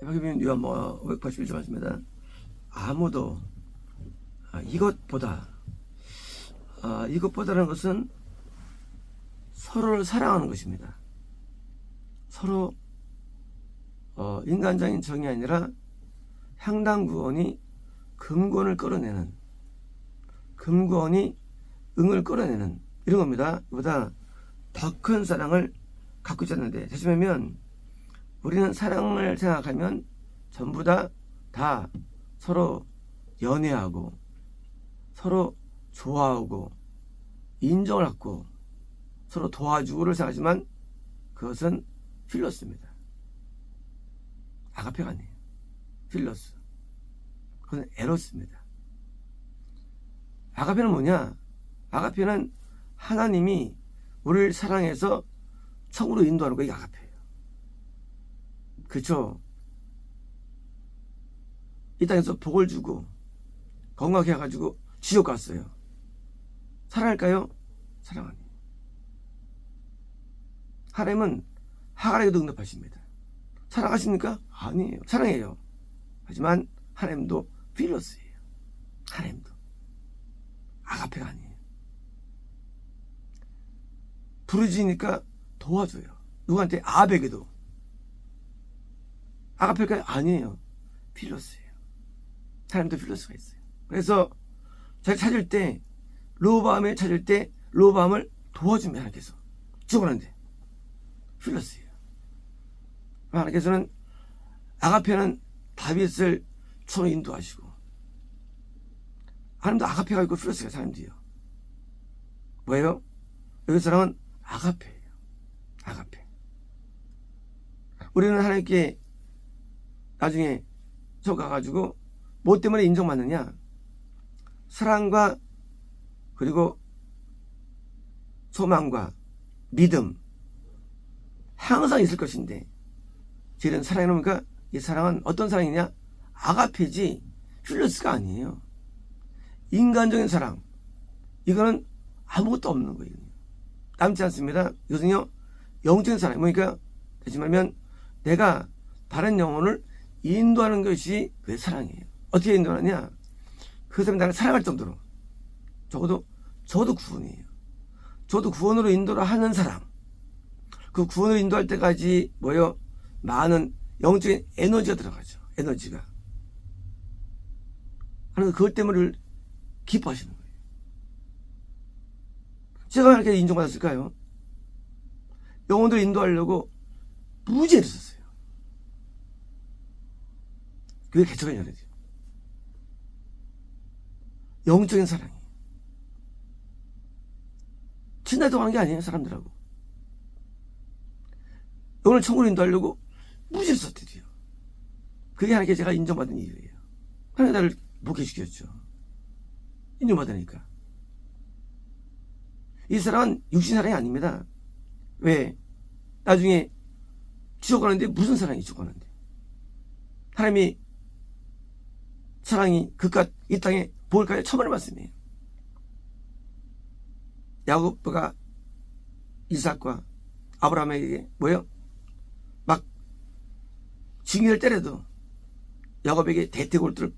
마가복음 요한 581절 말씀입니다. 아무도 이것보다라는 것은 서로를 사랑하는 것입니다. 서로 인간적인 정이 아니라 향단구원이 금구원이 응을 끌어내는 이런 겁니다. 이보다 더 큰 사랑을 갖고 있지 않는데, 다시 말하면 우리는 사랑을 생각하면 전부 다 서로 연애하고 서로 좋아하고 인정을 받고 서로 도와주고를 생각하지만 그것은 필로스입니다. 아가페가 아니에요. 필로스. 그건 에로스입니다. 아가페는 뭐냐? 아가페는 하나님이 우리를 사랑해서 천국으로 인도하는 거, 이게 아가페예요. 그렇죠? 이 땅에서 복을 주고 건강하게 해가지고 지옥 갔어요. 사랑할까요? 사랑 아니에요. 하나님은 하갈에게도 응답하십니다. 사랑하십니까? 아니에요. 사랑해요. 하지만 하나님도 필로스예요. 하나님도 아가페가 아니에요. 부르짖으니까 도와줘요. 누구한테? 아합에게도. 아가페가 아니에요. 필로스예요. 하나님도 필로스가 있어요. 그래서 자기 찾을 때, 로보암을 찾을 때 로보암을 도와주면 하나님께서 죽어가는데 필로스예요. 하나님께서는 아가페는 다윗을 초로 인도하시고, 하나님도 아가페가 있고 필로스가 사람들이요. 뭐예요? 여기 사랑은 아가페예요. 아가페. 우리는 하나님께 나중에 저 가가지고 뭐 때문에 인정받느냐? 사랑과 그리고 소망과 믿음 항상 있을 것인데, 저희는 사랑이 뭡니까? 이 사랑은 어떤 사랑이냐? 아가페지 필로스가 아니에요. 인간적인 사랑, 이거는 아무것도 없는 거예요. 남지 않습니다. 이것은요 영적인 사랑. 뭐니까 다시 말하면 내가 다른 영혼을 인도하는 것이 왜 사랑이에요. 어떻게 인도하느냐? 그 사람이 나를 사랑할 정도로, 적어도 구원이에요. 저도 구원으로 인도를 하는 사람, 그 구원으로 인도할 때까지 뭐예요? 많은 영적인 에너지가 들어가죠. 에너지가. 하나님 그것 때문에 기뻐하시는 거예요. 제가 왜 이렇게 인정받았을까요? 영혼들을 인도하려고 무지를 썼어요. 그게 개척의 연애죠. 영적인 사랑이. 친하다고 하는 게 아니에요, 사람들하고. 영혼을 천국으로 인도하려고 무지를 썼대요. 그게 하나님께 제가 인정받은 이유예요. 하나님 나를 목회시켰죠. 인정받으니까. 이 사랑은 육신 사랑이 아닙니다. 왜? 나중에 지옥 가는데 무슨 사랑이 지옥 가는데? 하나님이 사랑이 그깟 이 땅에 부을까요? 천만의 말씀이에요. 야곱과 이삭과 아브라함에게 뭐예요? 막 징계를 때려도 야곱에게 대퇴골들을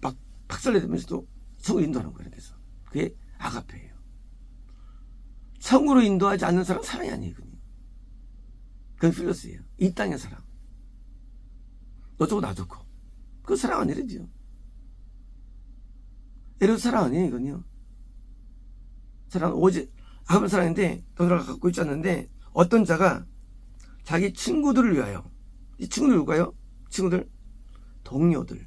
막 박살내면서도 천국으로 인도하는 거예요. 그래서 그게 아가페예요. 천국으로 인도하지 않는 사람 사랑이 아니에요. 그건 필로스예요. 이 땅의 사랑. 너 좋고 나 좋고. 그 사랑 아니래요. 에로스 사랑 아니에요. 이건요. 사랑 오직 아브라함 사랑인데 너희가 갖고 있지 않는데, 어떤 자가 자기 친구들을 위하여, 이 친구들 누가요? 친구들 동료들,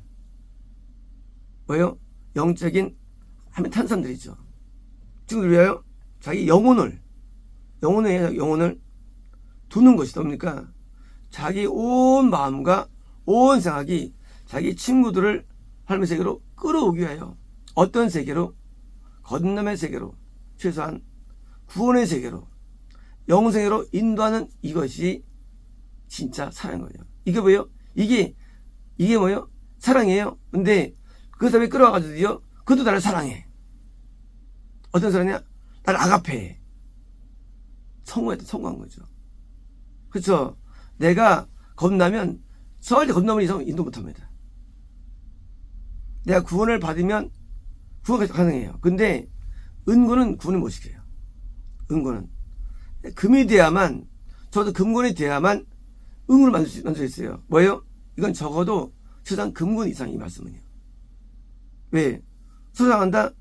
뭐예요? 영적인 하면 탄 사람들이죠. 친구들 위하여 자기 영혼을 두는 것이 뭡니까? 자기 온 마음과 온 생각이 자기 친구들을 하나님의 세계로 끌어오기 위하여, 어떤 세계로? 건남의 세계로, 최소한 구원의 세계로, 영생으로 인도하는, 이것이 진짜 사랑인 거예요. 이게 뭐예요? 이게 뭐예요? 사랑이에요. 근데 그 사람이 끌어와가지고요, 그도 나를 사랑해. 어떤 사랑이냐? 나를 아가페해. 성공한 거죠. 그렇죠? 내가 겁나면 서울대 건너물 이상 인도 못합니다. 내가 구원을 받으면 구원 가능해요. 근데 은고는 구원을 못 시켜요. 은고는 금이 돼야만, 저도 금권이 돼야만 은으로 만들 수 있어요. 뭐예요? 이건 적어도 세상 금권 이상, 이 말씀은요. 왜? 소상한다?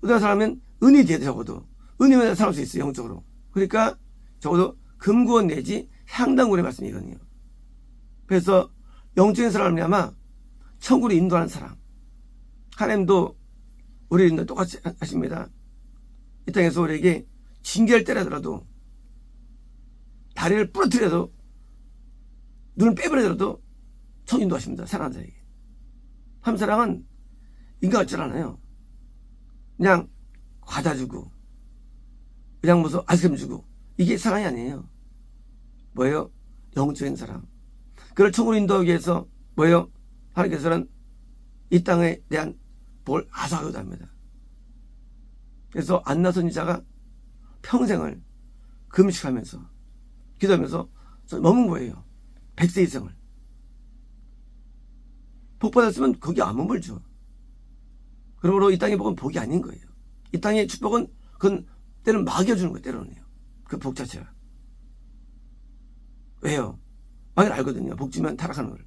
의대가 살면 은이 돼야 돼. 적어도 은이면 살아올 수 있어요, 영적으로. 그러니까 적어도 금권 내지 향단권의 말씀이거든요. 그래서 영적인 사람이 아마 천국으로 인도하는 사람, 하나님도 우리 인도 똑같이 하십니다. 이 땅에서 우리에게 징계를 때리더라도, 다리를 부러뜨려도, 눈을 빼버리더라도 천 인도하십니다. 사랑하는 자에게. 함사랑은 인간 같지 않아요. 그냥 과자 주고, 그냥 무슨 아이스크림 주고, 이게 사랑이 아니에요. 뭐예요? 영적인 사랑. 그걸 천국으로 인도하기 위해서 뭐예요? 하나님께서는 이 땅에 대한 복을 아사하기도 합니다. 그래서 안나 선지자가 평생을 금식하면서 기도하면서 머문 거예요. 100세 이상을. 복 받았으면 거기 아무 물 줘. 그러므로 이 땅의 복은 복이 아닌 거예요. 이 땅의 축복은 그건 때는 막여주는 거예요. 때로는요. 그 복 자체가. 왜요? 막을 알거든요. 복 주면 타락하는 걸.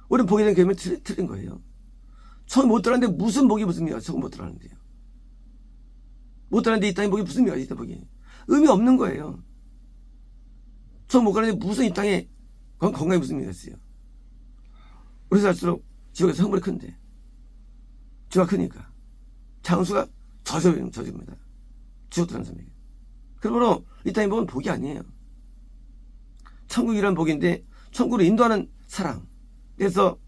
우리는 복에 대한 개념이 틀린 거예요. 처음 못 들었는데 무슨 복이 무슨 미가 처음 못 들었는데요. 못 들었는데 이 땅에 복이 무슨 미가 있다 복이. 의미 없는 거예요. 처음 못 가는데 무슨 이 땅에 건강에 무슨 의미가 있어요. 우리 살수록 지옥에서 성물이 큰데, 지옥가 크니까 장수가 저주입니다. 지옥 들어간 사람에게. 그러므로 이 땅에 복은 복이 아니에요. 천국이란 복인데 천국으로 인도하는 사랑. 그래서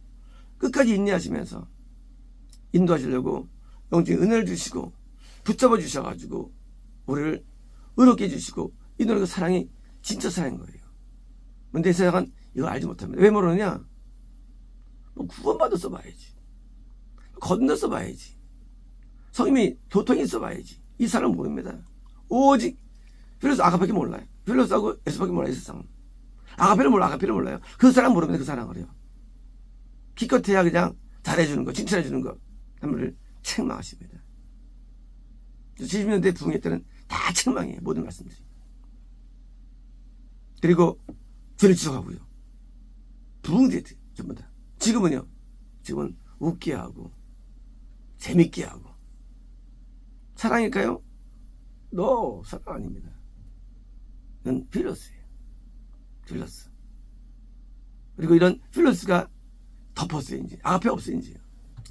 끝까지 인내하시면서 인도하시려고 영적인 은혜를 주시고 붙잡아 주셔가지고 우리를 의롭게 해주시고 인도하는 그 사랑이 진짜 사랑인 거예요. 근데 세상은 이걸 알지 못합니다. 왜 모르느냐? 뭐 구원받아서 봐야지. 건너서 봐야지. 성님이 도통이 있어 봐야지. 이 사람은 모릅니다. 오직 필로스 아가페밖에 몰라요. 필로스하고 예수밖에 몰라요. 이 세상은. 아가페를 몰라. 아가페를 몰라요. 그 사람 모릅니다. 그 사랑을요. 기껏해야 그냥 잘해주는 거, 칭찬해주는 거, 하나님을 책망하십니다. 70년대 부흥회 때는 다 책망이에요. 모든 말씀들이. 그리고 죄를 지적하고요. 부흥대 전부 다. 지금은요. 지금은 웃게 하고 재밌게 하고. 사랑일까요? 사랑 아닙니다. 이건 필로스예요. 필로스. 그리고 이런 필로스가 덮었어요. 이제 앞에 없어요. 이제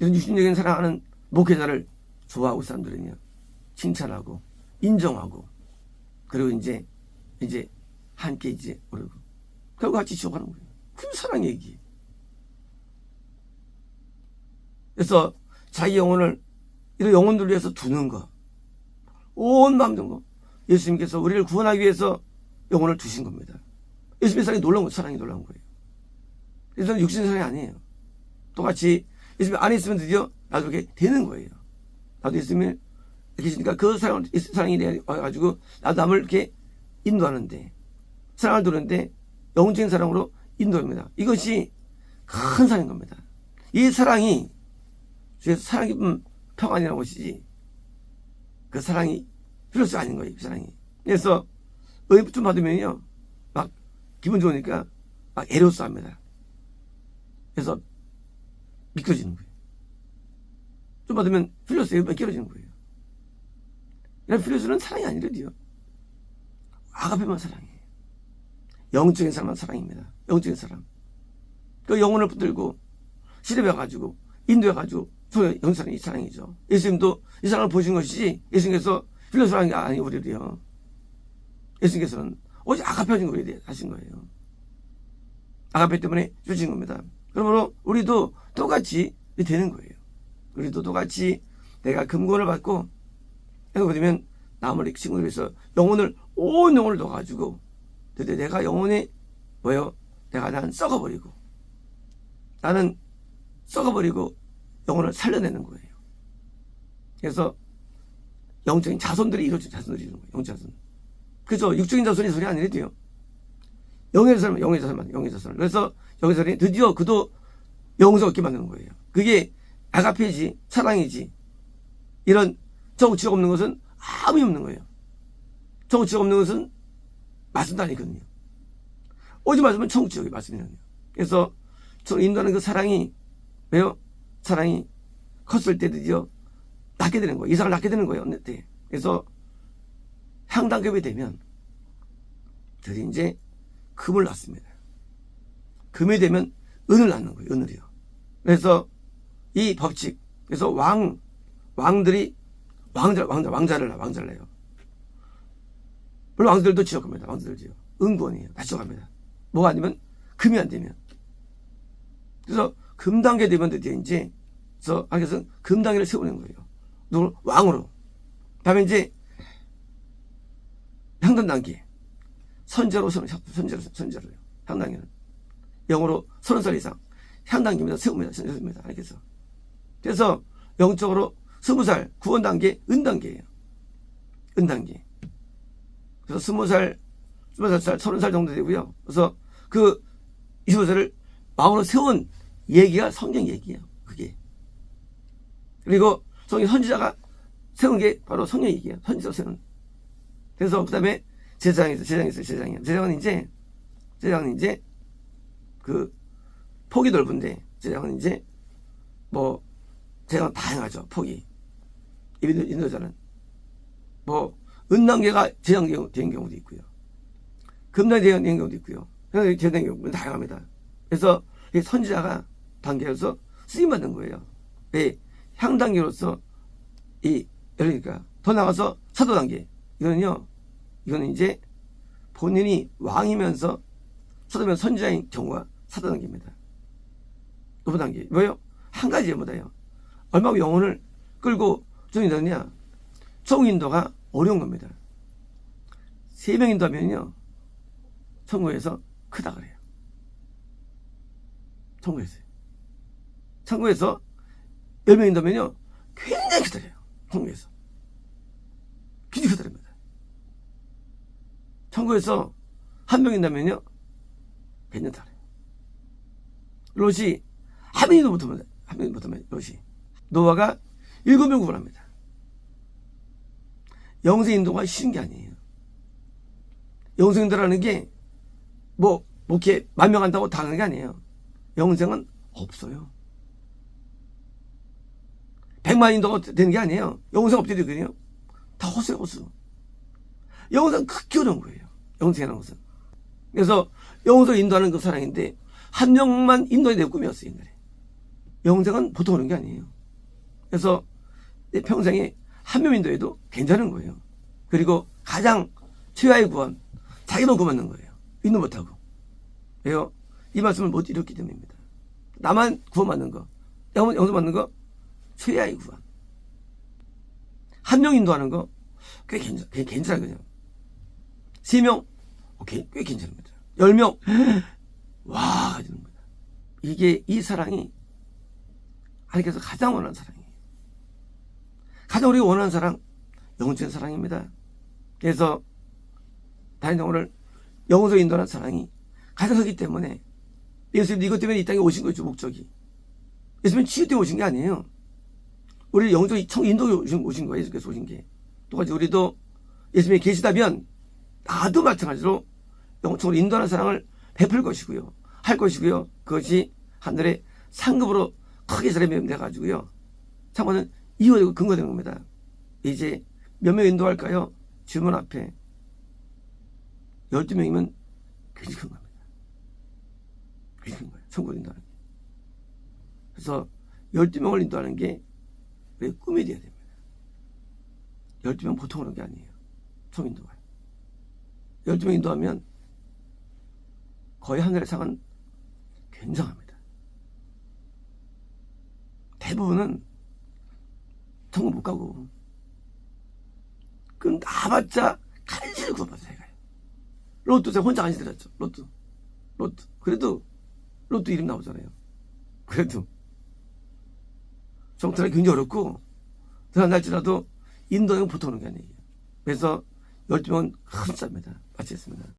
이런 육신적인 사랑하는 목회자를 좋아하고 사람들은요, 칭찬하고 인정하고, 그리고 이제 함께 이제 오르고 그리고 같이 지어가는 거예요. 그 사랑 얘기. 그래서 자기 영혼을 이런 영혼들을 위해서 두는 거, 온 마음 두는 거. 예수님께서 우리를 구원하기 위해서 영혼을 두신 겁니다. 예수님의 사랑이 놀라운 거, 사랑이 놀라운 거예요. 그래서 육신의 사랑이 아니에요. 똑같이 예수님 안에 있으면 드디어 나도 이렇게 되는 거예요. 나도 예수님을 계시니까 그 사랑이 와가지고 나도 남을 이렇게 인도하는데, 사랑을 두는데 영적인 사랑으로 인도합니다. 이것이 큰 사랑인 겁니다. 이 사랑이 주에서 사랑 깊은 평안이라는 것이지, 그 사랑이 필요가 아닌 거예요. 그 사랑이. 그래서 의 좀 받으면요, 막 기분 좋으니까 막 에로스 합니다. 그래서 미끄러지는 거예요. 좀 받으면 필요스에 미끄러지는 거예요. 이런 필요스는 사랑이 아니래요. 아가페만 사랑이에요. 영적인 사람만 사랑입니다. 영적인 사람. 그 영혼을 붙들고 시대해가지고 인도해가지고 영적인 사랑이 사랑이죠. 예수님도 이 사랑을 보신 것이지, 예수님께서 필요스라는 게 아니고 우리를요. 예수님께서는 오직 아가페 주신 거에 대해 하신 거예요. 아가페 때문에 주신 겁니다. 그러므로 우리도 똑같이 되는 거예요. 우리도 똑같이 내가 금권을 받고 해서 그러면 남을 친구를 위해서 영혼을, 온 영혼을 넣어가지고 내가 영혼이 뭐예요? 나는 썩어버리고, 나는 썩어버리고 영혼을 살려내는 거예요. 그래서 영적인 자손들이 이루어진 자손들이 이루는 거예요. 영적 자손. 그죠? 육적인 자손이 소리 아니래도요. 영의 자손만, 영의 자손. 그래서 여기서 드디어 그도 영혼을 얻게 만드는 거예요. 그게 아가페지, 사랑이지. 이런 정치가 없는 것은 아무 의미 없는 거예요. 정치가 없는 것은 말씀도 아니거든요. 오직 말씀은 정치적인 말씀이거든요. 그래서 인도하는 그 사랑이, 왜요? 사랑이 컸을 때 드디어 낳게 되는 거예요. 이삭을 낳게 되는 거예요. 그래서 향단급이 되면 드디어 이제 금을 낳습니다. 금이 되면 은을 낳는 거예요. 은을이요. 그래서 이 법칙, 그래서 왕들이 왕자를 내요. 물론 왕들도 지역합니다. 왕들도요. 은권이에요. 다 지역합니다. 뭐가 아니면 금이 안 되면. 그래서 금단계 되면 드디어 이제 그래서 금단계를 세우는 거예요. 누구? 왕으로. 다음에 이제 향단 단계. 선제로요. 향단계는 영어로 30살 이상 향단계입니다. 세웁니다. 알겠어. 그래서 영적으로 20살 구원 단계, 은단계예요. 은단계. 그래서 20살, 30살 정도 되고요. 그래서 그 25살을 왕으로 세운 얘기가 성경 얘기예요. 그게. 그리고 성경 선지자가 세운 게 바로 성경 얘기예요. 선지자 세운. 그래서 그 다음에 제장이에요. 제장은 이제 그 폭이 넓은데 제장은 이제 제장은 다양하죠. 폭이. 인도자는 은단계가 제장된 경우도 있고요. 금단계 된 경우도 있고요. 제장된 경우는 다양합니다. 그래서 이 선지자가 단계에서 쓰임받는 거예요. 향단계로서 그러니까 더 나가서 사도 단계. 이거는 이제 본인이 왕이면서 사도면 선지자인 경우가 사도 단계입니다. 높은 단계. 뭐예요? 한 가지 예보다요. 얼마나 영혼을 끌고 인도하느냐. 총 인도가 어려운 겁니다. 3명 인도하면요. 천국에서 크다 그래요. 천국에서 10명 인도하면요. 굉장히 크다래요. 천국에서. 굉장히 크다랍니다. 천국에서 1명 인도하면요. 괜찮다래요. 롯이 한 명도 못하면 롯이. 노아가 7명 구원합니다. 영생 인도가 쉬운 게 아니에요. 영생 인도라는 게 이렇게 10,000명 한다고 당하는 게 아니에요. 영생은 없어요. 100만 인도가 되는 게 아니에요. 영생 없대되거든요. 다 허수예요, 허수. 영생 극히 어려운 거예요. 영생이라는 것은. 그래서 영생 인도하는 그 사랑인데 한 명만 인도해 내 꿈이었어요, 옛날에. 영생은 보통 그런 게 아니에요. 그래서 내 평생에 한 명 인도해도 괜찮은 거예요. 그리고 가장 최하의 구원, 자기도 구원받는 거예요. 인도 못하고. 왜요? 이 말씀을 못 이뤘기 때문입니다. 나만 구원받는 거, 영생 받는 거, 최하의 구원. 한 명 인도하는 거, 꽤 괜찮아요. 3명, 오케이, 꽤 괜찮습니다. 10명, 와, 하는 거다. 이게 이 사랑이 하나님께서 가장 원하는 사랑이에요. 가장 우리가 원하는 사랑, 영적인 사랑입니다. 그래서 다른 영혼을 영혼으로 인도하는 사랑이 가장 크기 때문에 예수님 이것 때문에 이 땅에 오신 거죠. 목적이. 예수님은 치유 때문에 오신 게 아니에요. 우리 영적 인도에 오신 거예요. 예수께서 오신 게. 똑같이 우리도 예수님이 계시다면 나도 마찬가지로 영적으로 인도하는 사랑을 베풀 것이고요. 할 것이고요. 그것이 하늘의 상급으로 크게 사람이 돼가지고요. 참고는 이유되고 근거되는 겁니다. 이제 몇 명 인도할까요? 질문 앞에 12명이면 굉장히 큰 겁니다. 굉장히 큰 거예요. 천국을 인도하는 게. 그래서 12명을 인도하는 게 우리의 꿈이 되어야 됩니다. 12명 보통 그런 게 아니에요. 총 인도가. 12명 인도하면 거의 하늘의 상은 굉장합니다. 대부분은 천국 못 가고 그럼 나봤자 간신히 구원받아야 가요. 로또 제가 혼자 간신히 들었죠. 로또 그래도 로또 이름 나오잖아요. 그래도 정탈하기 굉장히 어렵고 들어갈지라도 인도는 보통 오는 게 아니에요. 그래서 12명은 큰 숫자입니다. 마치겠습니다.